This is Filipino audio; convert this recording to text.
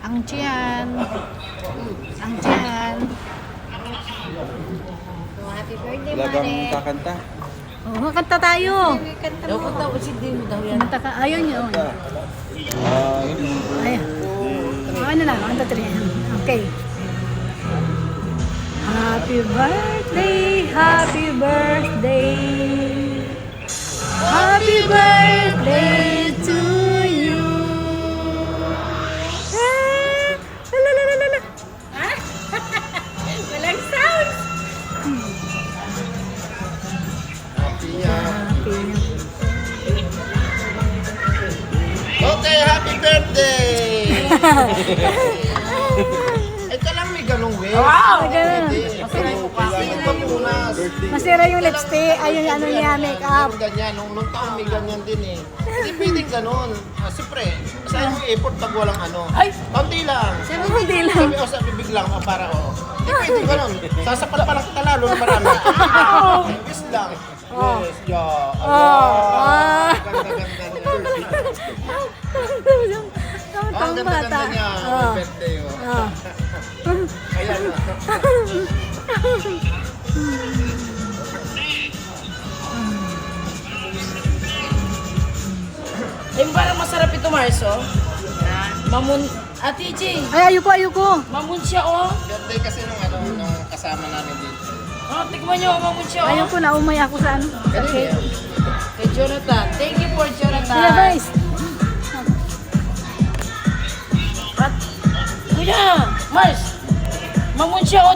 Ang tiyan. Ang tiyan. Happy birthday, Talagang Mare. kakanta. Oh, kanta tayo. Kanta mo. Kanta ka. Ayaw niyo. Ayaw. Ano lang, kanta tayo. Okay. Happy birthday, happy birthday. Happy birthday to you. La la la la la. Walang sound. Okay, happy birthday! Ito lang may ganong way. Wow! Ganun. Birthday. Masira yung lipstick. Ay, yung ano niya, makeup. Ganyan, nung taon may ganyan din eh. Hindi pwedeng ganun. Siyempre, sa yung effort pag walang ano. Ay! Kaunti lang. Hindi lang. Sabi o sa bibig lang, para o. Hindi pwedeng ganun. Sasapal pa lang kita lalo na marami. Yes lang. Yes, yeah. Ganda-ganda niya. Ang ganda-ganda niya. Happy birthday mo. Kaya na. Yung parang masarap ito, Marso. Mamun... Ate J, Ay, ayoko, ayoko. mamun siya, oh. Birthday kasi nung kasama namin dito. Oh, tikman nyo, mamun siya, oh. Ayoko na umay ako sa ano. Kanina yan. Kay Jonathan. Thank you for Jonathan. Sila guys. Kuya, Mars, mamun siya, oh.